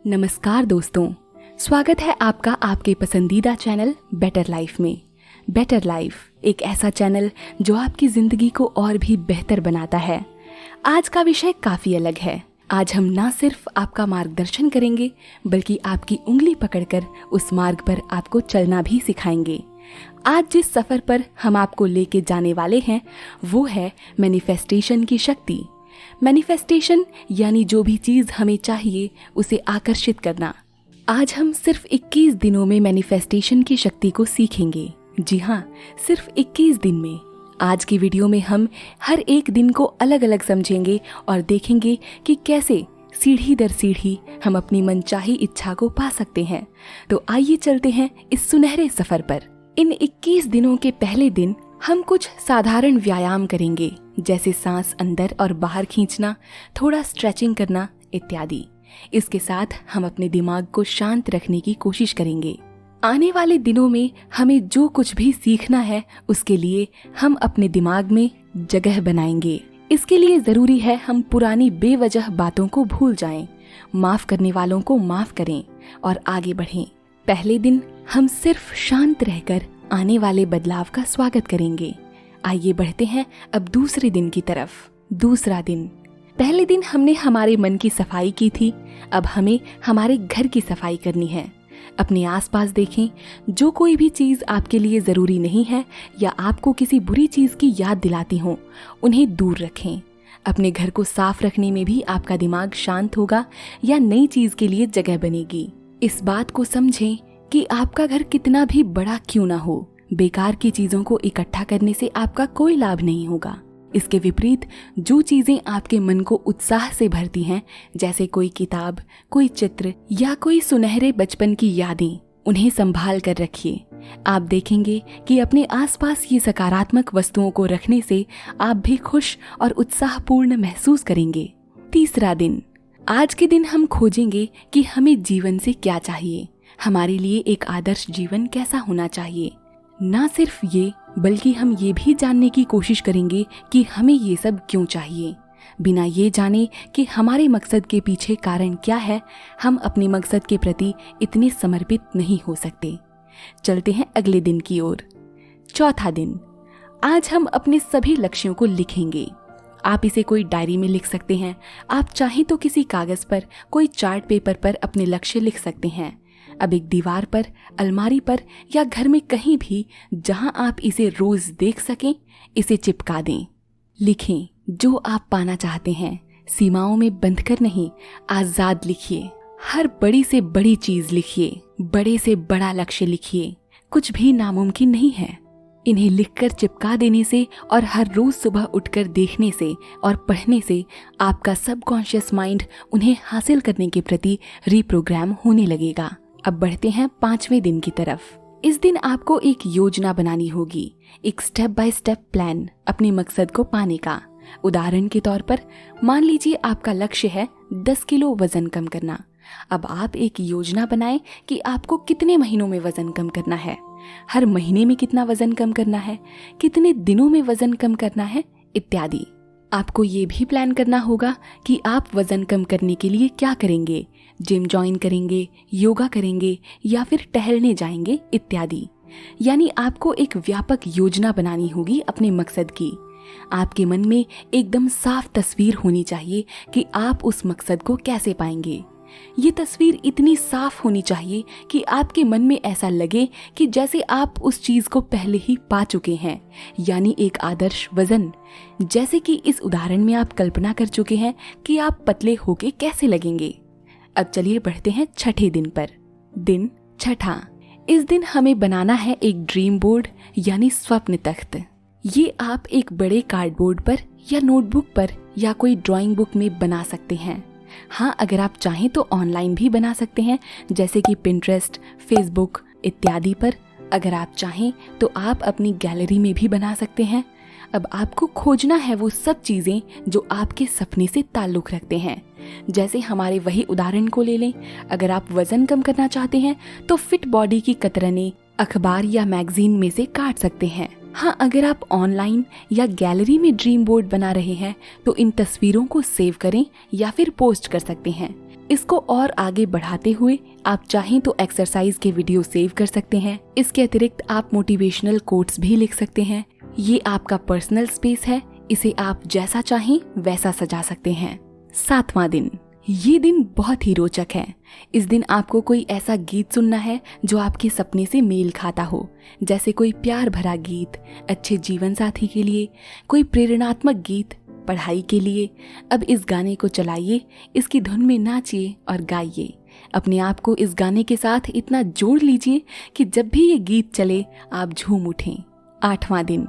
नमस्कार दोस्तों, स्वागत है आपका आपके पसंदीदा चैनल बेटर लाइफ में। बेटर लाइफ एक ऐसा चैनल जो आपकी जिंदगी को और भी बेहतर बनाता है। आज का विषय काफी अलग है। आज हम ना सिर्फ आपका मार्गदर्शन करेंगे बल्कि आपकी उंगली पकड़कर उस मार्ग पर आपको चलना भी सिखाएंगे। आज जिस सफर पर हम आपको लेके जाने वाले हैं वो है मैनिफेस्टेशन की शक्ति। मैनिफेस्टेशन यानी जो भी चीज हमें चाहिए उसे आकर्षित करना। आज हम सिर्फ 21 दिनों में मैनिफेस्टेशन की शक्ति को सीखेंगे। जी हाँ, सिर्फ 21 दिन में। आज की वीडियो में हम हर एक दिन को अलग अलग समझेंगे और देखेंगे कि कैसे सीढ़ी दर सीढ़ी हम अपनी मनचाही इच्छा को पा सकते हैं। तो आइए चलते हैं इस सुनहरे सफर पर। इन 21 दिनों के पहले दिन हम कुछ साधारण व्यायाम करेंगे, जैसे सांस अंदर और बाहर खींचना, थोड़ा स्ट्रेचिंग करना इत्यादि। इसके साथ हम अपने दिमाग को शांत रखने की कोशिश करेंगे। आने वाले दिनों में हमें जो कुछ भी सीखना है उसके लिए हम अपने दिमाग में जगह बनाएंगे। इसके लिए जरूरी है हम पुरानी बेवजह बातों को भूल जाएं, माफ करने वालों को माफ करें और आगे बढ़ें। पहले दिन हम सिर्फ शांत रहकर आने वाले बदलाव का स्वागत करेंगे। आइए बढ़ते हैं अब दूसरे दिन की तरफ। दूसरा दिन। पहले दिन हमने हमारे मन की सफाई की थी, अब हमें हमारे घर की सफाई करनी है। अपने आसपास देखें, जो कोई भी चीज आपके लिए जरूरी नहीं है या आपको किसी बुरी चीज की याद दिलाती हो, उन्हें दूर रखें। अपने घर को साफ रखने में भी आपका दिमाग शांत होगा या नई चीज के लिए जगह बनेगी। इस बात को समझें कि आपका घर कितना भी बड़ा क्यों ना हो, बेकार की चीजों को इकट्ठा करने से आपका कोई लाभ नहीं होगा। इसके विपरीत जो चीजें आपके मन को उत्साह से भरती हैं, जैसे कोई किताब, कोई चित्र या कोई सुनहरे बचपन की यादें, उन्हें संभाल कर रखिए। आप देखेंगे कि अपने आसपास ये सकारात्मक वस्तुओं को रखने से आप भी खुश और उत्साहपूर्ण महसूस करेंगे। तीसरा दिन। आज के दिन हम खोजेंगे कि हमें जीवन से क्या चाहिए। हमारे लिए एक आदर्श जीवन कैसा होना चाहिए। ना सिर्फ ये बल्कि हम ये भी जानने की कोशिश करेंगे कि हमें ये सब क्यों चाहिए। बिना ये जाने कि हमारे मकसद के पीछे कारण क्या है, हम अपने मकसद के प्रति इतने समर्पित नहीं हो सकते। चलते हैं अगले दिन की ओर। चौथा दिन। आज हम अपने सभी लक्ष्यों को लिखेंगे। आप इसे कोई डायरी में लिख सकते हैं, आप चाहें तो किसी कागज पर, कोई चार्ट पेपर पर अपने लक्ष्य लिख सकते हैं। अब एक दीवार पर, अलमारी पर या घर में कहीं भी जहां आप इसे रोज देख सकें, इसे चिपका दें। लिखें जो आप पाना चाहते हैं, सीमाओं में बंधकर नहीं, आजाद लिखिए। हर बड़ी से बड़ी चीज लिखिए, बड़े से बड़ा लक्ष्य लिखिए। कुछ भी नामुमकिन नहीं है। इन्हें लिखकर चिपका देने से और हर रोज सुबह उठकर देखने से और पढ़ने से आपका सबकॉन्शियस माइंड उन्हें हासिल करने के प्रति रीप्रोग्राम होने लगेगा। अब बढ़ते हैं 5वें दिन की तरफ। इस दिन आपको एक योजना बनानी होगी, एक स्टेप बाय स्टेप प्लान अपने मकसद को पाने का। उदाहरण के तौर पर मान लीजिए आपका लक्ष्य है 10 किलो वजन कम करना। अब आप एक योजना बनाएं कि आपको कितने महीनों में वजन कम करना है, हर महीने में कितना वजन कम करना है, कितने दिनों में वजन कम करना है इत्यादि। आपको ये भी प्लान करना होगा कि आप वजन कम करने के लिए क्या करेंगे, जिम ज्वाइन करेंगे, योगा करेंगे या फिर टहलने जाएंगे इत्यादि। यानी आपको एक व्यापक योजना बनानी होगी अपने मकसद की। आपके मन में एकदम साफ तस्वीर होनी चाहिए कि आप उस मकसद को कैसे पाएंगे। ये तस्वीर इतनी साफ होनी चाहिए कि आपके मन में ऐसा लगे कि जैसे आप उस चीज को पहले ही पा चुके हैं, यानी एक आदर्श वजन। जैसे कि इस उदाहरण में आप कल्पना कर चुके हैं कि आप पतले होके कैसे लगेंगे। अब चलिए बढ़ते हैं छठे दिन पर। दिन छठा। इस दिन हमें बनाना है एक ड्रीम बोर्ड यानी स्वप्न तख्त। ये आप एक बड़े कार्डबोर्ड पर या नोटबुक पर या कोई ड्राइंग बुक में बना सकते हैं। हाँ, अगर आप चाहें तो ऑनलाइन भी बना सकते हैं, जैसे कि पिंटरेस्ट, फेसबुक इत्यादि पर। अगर आप चाहें तो आप अपनी गैलरी में भी बना सकते हैं। अब आपको खोजना है वो सब चीजें जो आपके सपने से ताल्लुक रखते हैं। जैसे हमारे वही उदाहरण को ले लें, अगर आप वजन कम करना चाहते हैं तो फिट बॉडी की कतरने अखबार या मैगजीन में से काट सकते हैं। हाँ, अगर आप ऑनलाइन या गैलरी में ड्रीम बोर्ड बना रहे हैं तो इन तस्वीरों को सेव करें या फिर पोस्ट कर सकते हैं। इसको और आगे बढ़ाते हुए आप चाहें तो एक्सरसाइज के वीडियो सेव कर सकते हैं। इसके अतिरिक्त आप मोटिवेशनल कोट्स भी लिख सकते हैं। ये आपका पर्सनल स्पेस है, इसे आप जैसा चाहें वैसा सजा सकते हैं। 7वां दिन, ये दिन बहुत ही रोचक है। इस दिन आपको कोई ऐसा गीत सुनना है जो आपके सपने से मेल खाता हो, जैसे कोई प्यार भरा गीत अच्छे जीवन साथी के लिए, कोई प्रेरणात्मक गीत पढ़ाई के लिए। अब इस गाने को चलाइए, इसकी धुन में नाचिए और गाइए। अपने आप को इस गाने के साथ इतना जोड़ लीजिए कि जब भी ये गीत चले आप झूम उठें। 8वां दिन,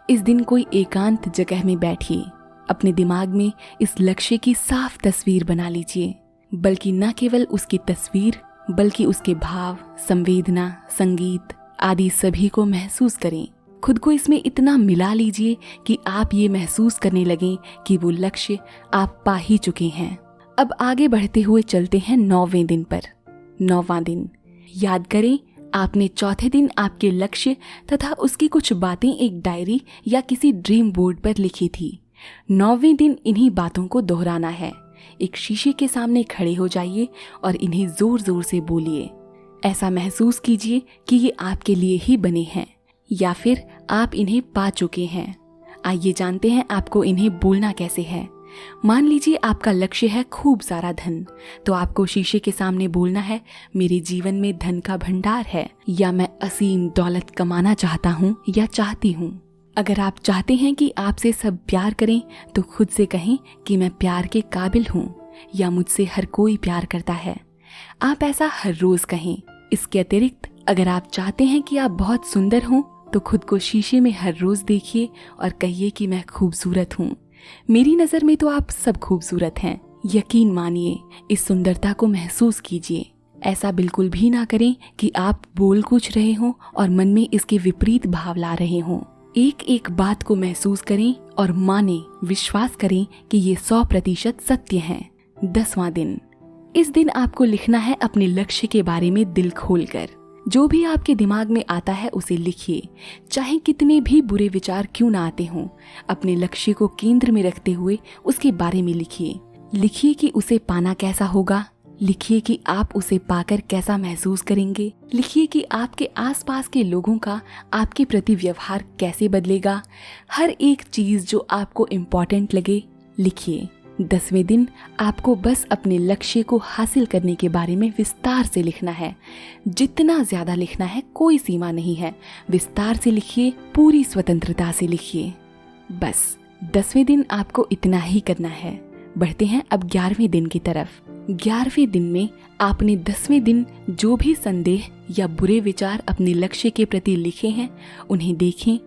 इस दिन कोई एकांत जगह में बैठिए। अपने दिमाग में इस लक्ष्य की साफ तस्वीर बना लीजिए, बल्कि न केवल उसकी तस्वीर बल्कि उसके भाव, संवेदना, संगीत आदि सभी को महसूस करें। खुद को इसमें इतना मिला लीजिए कि आप ये महसूस करने लगें कि वो लक्ष्य आप पा ही चुके हैं। अब आगे बढ़ते हुए चलते हैं 9वें दिन पर। 9वां दिन, याद करें आपने चौथे दिन आपके लक्ष्य तथा उसकी कुछ बातें एक डायरी या किसी ड्रीम बोर्ड पर लिखी थी। 9वें दिन इन्हीं बातों को दोहराना है। एक शीशे के सामने खड़े हो जाइए और इन्हें जोर जोर से बोलिए। ऐसा महसूस कीजिए कि ये आपके लिए ही बने हैं या फिर आप इन्हें पा चुके हैं। आइए जानते हैं आपको इन्हें बोलना कैसे है। मान लीजिए आपका लक्ष्य है खूब सारा धन, तो आपको शीशे के सामने बोलना है, मेरे जीवन में धन का भंडार है, या मैं असीम दौलत कमाना चाहता हूँ या चाहती हूँ। अगर आप चाहते हैं कि आपसे सब प्यार करें तो खुद से कहें कि मैं प्यार के काबिल हूँ या मुझसे हर कोई प्यार करता है। आप ऐसा हर रोज कहें। इसके अतिरिक्त अगर आप चाहते हैं कि आप बहुत सुंदर हों तो खुद को शीशे में हर रोज देखिए और कहिए कि मैं खूबसूरत हूँ। मेरी नज़र में तो आप सब खूबसूरत हैं। यकीन मानिए, इस सुंदरता को महसूस कीजिए। ऐसा बिल्कुल भी ना करें कि आप बोल कुछ रहे हों और मन में इसके विपरीत भाव ला रहे हों। एक एक बात को महसूस करें और माने, विश्वास करें कि ये 100% सत्य है। 10वां दिन, इस दिन आपको लिखना है अपने लक्ष्य के बारे में दिल खोलकर। जो भी आपके दिमाग में आता है उसे लिखिए, चाहे कितने भी बुरे विचार क्यों ना आते हों। अपने लक्ष्य को केंद्र में रखते हुए उसके बारे में लिखिए। लिखिए कि उसे पाना कैसा होगा, लिखिए कि आप उसे पाकर कैसा महसूस करेंगे, लिखिए कि आपके आसपास के लोगों का आपके प्रति व्यवहार कैसे बदलेगा। हर एक चीज जो आपको इम्पोर्टेंट लगे लिखिए। 10वें दिन आपको बस अपने लक्ष्य को हासिल करने के बारे में विस्तार से लिखना है। जितना ज्यादा लिखना है, कोई सीमा नहीं है। विस्तार से लिखिए, पूरी स्वतंत्रता से लिखिए। बस 10वें दिन आपको इतना ही करना है। बढ़ते हैं अब 11वें दिन की तरफ। 11वें दिन में आपने 10वें दिन जो भी संदेह या बुरे विचार अपने लक्ष्य के प्रति लिखे हैं उन्हें देखें।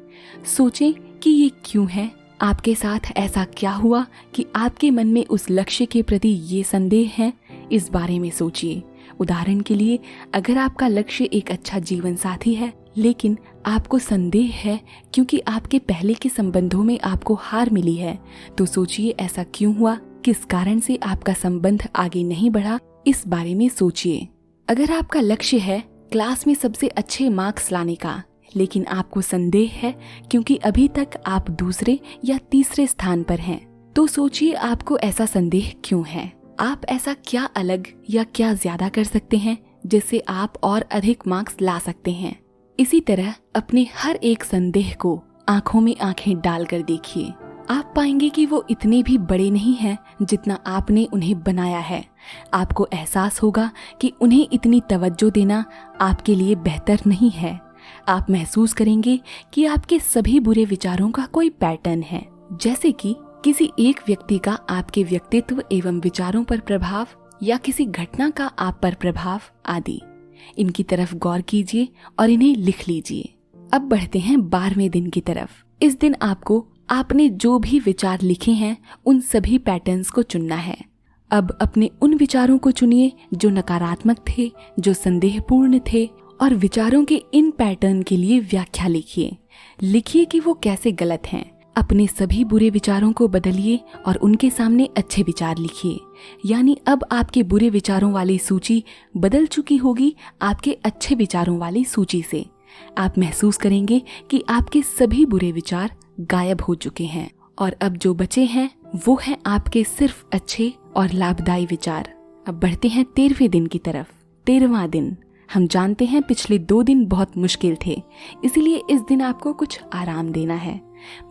सोचें कि ये क्यों है, आपके साथ ऐसा क्या हुआ कि आपके मन में उस लक्ष्य के प्रति ये संदेह है। इस बारे में सोचिए। उदाहरण के लिए, अगर आपका लक्ष्य एक अच्छा जीवन साथी है लेकिन आपको संदेह है क्योंकि आपके पहले के संबंधों में आपको हार मिली है, तो सोचिए ऐसा क्यों हुआ, किस कारण से आपका संबंध आगे नहीं बढ़ा। इस बारे में सोचिए। अगर आपका लक्ष्य है क्लास में सबसे अच्छे मार्क्स लाने का, लेकिन आपको संदेह है क्योंकि अभी तक आप दूसरे या तीसरे स्थान पर हैं, तो सोचिए आपको ऐसा संदेह क्यों है। आप ऐसा क्या अलग या क्या ज्यादा कर सकते हैं जिससे आप और अधिक मार्क्स ला सकते हैं। इसी तरह अपने हर एक संदेह को आंखों में आंखें डालकर देखिए। आप पाएंगे कि वो इतने भी बड़े नहीं हैं जितना आपने उन्हें बनाया है। आपको एहसास होगा कि उन्हें इतनी तवज्जो देना आपके लिए बेहतर नहीं है। आप महसूस करेंगे कि आपके सभी बुरे विचारों का कोई पैटर्न है, जैसे कि किसी एक व्यक्ति का आपके व्यक्तित्व एवं विचारों पर प्रभाव या किसी घटना का आप पर प्रभाव आदि। इनकी तरफ गौर कीजिए और इन्हें लिख लीजिए। अब बढ़ते हैं 12वें दिन की तरफ। इस दिन आपको आपने जो भी विचार लिखे हैं उन सभी पैटर्न्स को चुनना है। अब अपने उन विचारों को चुनिए जो नकारात्मक थे, जो संदेहपूर्ण थे, और विचारों के इन पैटर्न के लिए व्याख्या लिखिए। लिखिए कि वो कैसे गलत हैं। अपने सभी बुरे विचारों को बदलिए और उनके सामने अच्छे विचार लिखिए। यानी अब आपके बुरे विचारों वाली सूची बदल चुकी होगी आपके अच्छे विचारों वाली सूची से। आप महसूस करेंगे कि आपके सभी बुरे विचार गायब हो चुके हैं और अब जो बचे हैं वो हैं आपके सिर्फ अच्छे और लाभदायी विचार। अब बढ़ते हैं 13वें दिन की तरफ। 13वां दिन। हम जानते हैं पिछले 2 दिन बहुत मुश्किल थे, इसीलिए इस दिन आपको कुछ आराम देना है।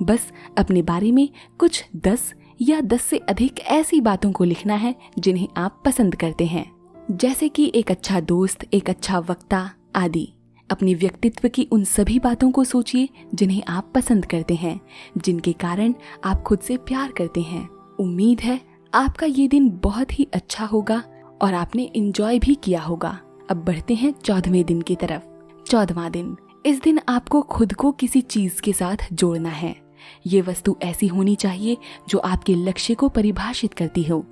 बस अपने बारे में कुछ 10 या 10 से अधिक ऐसी बातों को लिखना है जिन्हें आप पसंद करते हैं, जैसे कि एक अच्छा दोस्त, एक अच्छा वक्ता आदि। अपने व्यक्तित्व की उन सभी बातों को सोचिए जिन्हें आप पसंद करते हैं, जिनके कारण आप खुद से प्यार करते हैं। उम्मीद है आपका ये दिन बहुत ही अच्छा होगा और आपने एंजॉय भी किया होगा। अब बढ़ते हैं 14वें दिन की तरफ। 14वां दिन। इस दिन आपको खुद को किसी चीज के साथ जोड़ना है। ये वस्तु ऐसी होनी चाहिए जो आपके लक्ष्य को परिभाषित करती हो,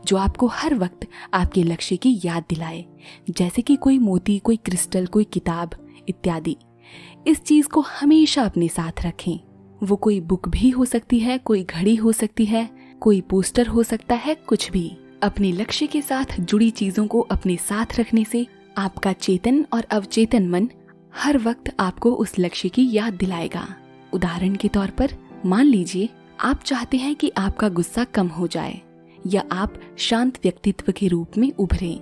जो आपको हर वक्त आपके लक्ष्य की याद दिलाए, जैसे कि कोई मोती, कोई क्रिस्टल, कोई किताब इत्यादि। इस चीज को हमेशा अपने साथ रखें। वो कोई बुक भी हो सकती है, कोई घड़ी हो सकती है, कोई पोस्टर हो सकता है, कुछ भी। अपने लक्ष्य के साथ जुड़ी चीजों को अपने साथ रखने से आपका चेतन और अवचेतन मन हर वक्त आपको उस लक्ष्य की याद दिलाएगा। उदाहरण के तौर पर मान लीजिए आप चाहते हैं कि आपका गुस्सा कम हो जाए या आप शांत व्यक्तित्व के रूप में उभरें,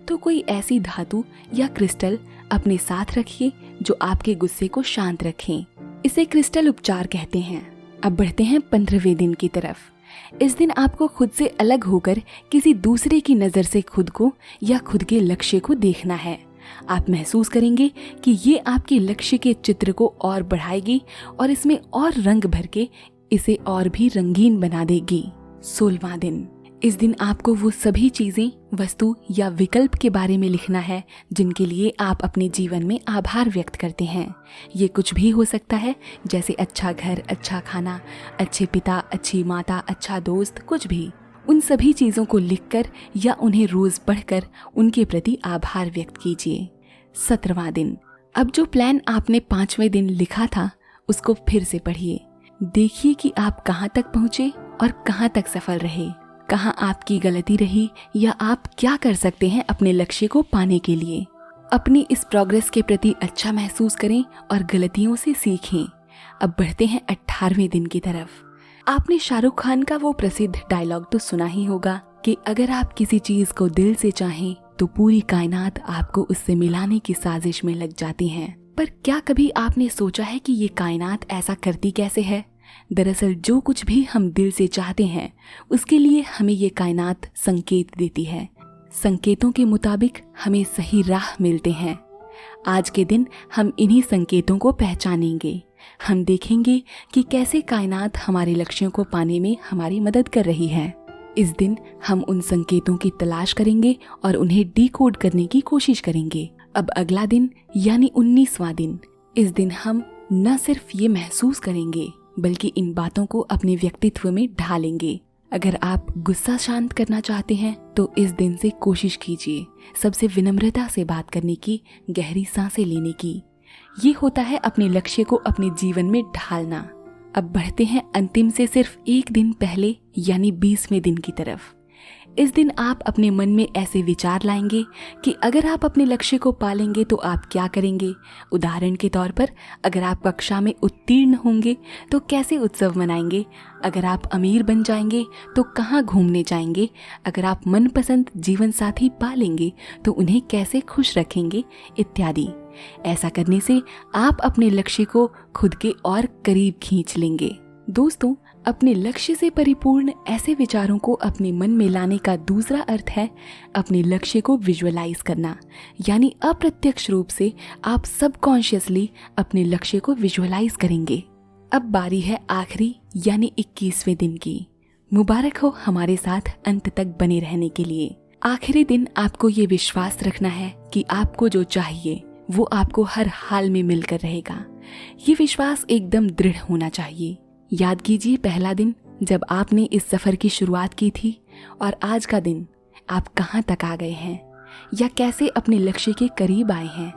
तो कोई ऐसी धातु या क्रिस्टल अपने साथ रखिए जो आपके गुस्से को शांत रखें। इसे क्रिस्टल उपचार कहते हैं। अब बढ़ते हैं 15वें दिन की तरफ। इस दिन आपको खुद से अलग होकर किसी दूसरे की नज़र से खुद को या खुद के लक्ष्य को देखना है। आप महसूस करेंगे कि ये आपके लक्ष्य के चित्र को और बढ़ाएगी और इसमें और रंग भर के इसे और भी रंगीन बना देगी। 16वां दिन। इस दिन आपको वो सभी चीजें, वस्तु या विकल्प के बारे में लिखना है जिनके लिए आप अपने जीवन में आभार व्यक्त करते हैं। ये कुछ भी हो सकता है, जैसे अच्छा घर, अच्छा खाना, अच्छे पिता, अच्छी माता, अच्छा दोस्त, कुछ भी। उन सभी चीज़ों को लिखकर या उन्हें रोज़ पढ़कर उनके प्रति आभार व्यक्त कीजिए। 17वां दिन। अब जो प्लान आपने 5वें दिन लिखा था उसको फिर से पढ़िए। देखिए कि आप कहाँ तक पहुँचे और कहाँ तक सफल रहे, कहाँ आपकी गलती रही या आप क्या कर सकते हैं अपने लक्ष्य को पाने के लिए। अपनी इस प्रोग्रेस के प्रति अच्छा महसूस करें और गलतियों से सीखें। अब बढ़ते हैं 18वें दिन की तरफ। आपने शाहरुख खान का वो प्रसिद्ध डायलॉग तो सुना ही होगा कि अगर आप किसी चीज को दिल से चाहें तो पूरी कायनात आपको उससे मिलाने की साजिश में लग जाती है। पर क्या कभी आपने सोचा है कि ये कायनात ऐसा करती कैसे है? दरअसल जो कुछ भी हम दिल से चाहते हैं उसके लिए हमें ये कायनात संकेत देती है। संकेतों के मुताबिक हमें सही राह मिलते हैं। आज के दिन हम इन्हीं संकेतों को पहचानेंगे। हम देखेंगे कि कैसे कायनात हमारे लक्ष्यों को पाने में हमारी मदद कर रही है। इस दिन हम उन संकेतों की तलाश करेंगे और उन्हें डिकोड करने की कोशिश करेंगे। अब अगला दिन यानी 19वां दिन। इस दिन हम न सिर्फ ये महसूस करेंगे बल्कि इन बातों को अपने व्यक्तित्व में ढालेंगे। अगर आप गुस्सा शांत करना चाहते हैं तो इस दिन से कोशिश कीजिए सबसे विनम्रता से बात करने की, गहरी सांसें लेने की। ये होता है अपने लक्ष्य को अपने जीवन में ढालना। अब बढ़ते हैं अंतिम से सिर्फ एक दिन पहले यानी 20वें दिन की तरफ। इस दिन आप अपने मन में ऐसे विचार लाएंगे कि अगर आप अपने लक्ष्य को पालेंगे तो आप क्या करेंगे। उदाहरण के तौर पर अगर आप कक्षा में उत्तीर्ण होंगे तो कैसे उत्सव मनाएंगे, अगर आप अमीर बन जाएंगे तो कहाँ घूमने जाएंगे, अगर आप मनपसंद जीवन साथी पालेंगे तो उन्हें कैसे खुश रखेंगे इत्यादि। ऐसा करने से आप अपने लक्ष्य को खुद के और करीब खींच लेंगे। दोस्तों, अपने लक्ष्य से परिपूर्ण ऐसे विचारों को अपने मन में लाने का दूसरा अर्थ है अपने लक्ष्य को विजुअलाइज करना, यानी अप्रत्यक्ष रूप से आप सबकॉन्शियसली अपने लक्ष्य को विजुअलाइज करेंगे। अब बारी है आखिरी यानी 21वें दिन की। मुबारक हो हमारे साथ अंत तक बने रहने के लिए। आखिरी दिन आपको ये विश्वास रखना है कि आपको जो चाहिए वो आपको हर हाल में मिलकर रहेगा। ये विश्वास एकदम दृढ़ होना चाहिए। याद कीजिए पहला दिन जब आपने इस सफ़र की शुरुआत की थी और आज का दिन आप कहाँ तक आ गए हैं या कैसे अपने लक्ष्य के करीब आए हैं।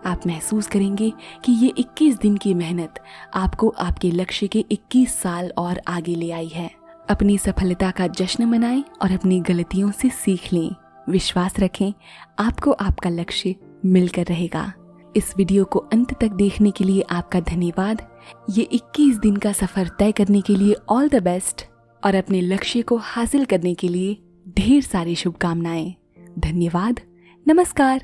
आप महसूस करेंगे कि ये 21 दिन की मेहनत आपको आपके लक्ष्य के 21 साल और आगे ले आई है। अपनी सफलता का जश्न मनाएं और अपनी गलतियों से सीख लें। विश्वास रखें, आपको आपका लक्ष्य मिलकर रहेगा। इस वीडियो को अंत तक देखने के लिए आपका धन्यवाद। ये 21 दिन का सफ़र तय करने के लिए ऑल द बेस्ट और अपने लक्ष्य को हासिल करने के लिए ढेर सारी शुभकामनाएं। धन्यवाद। नमस्कार।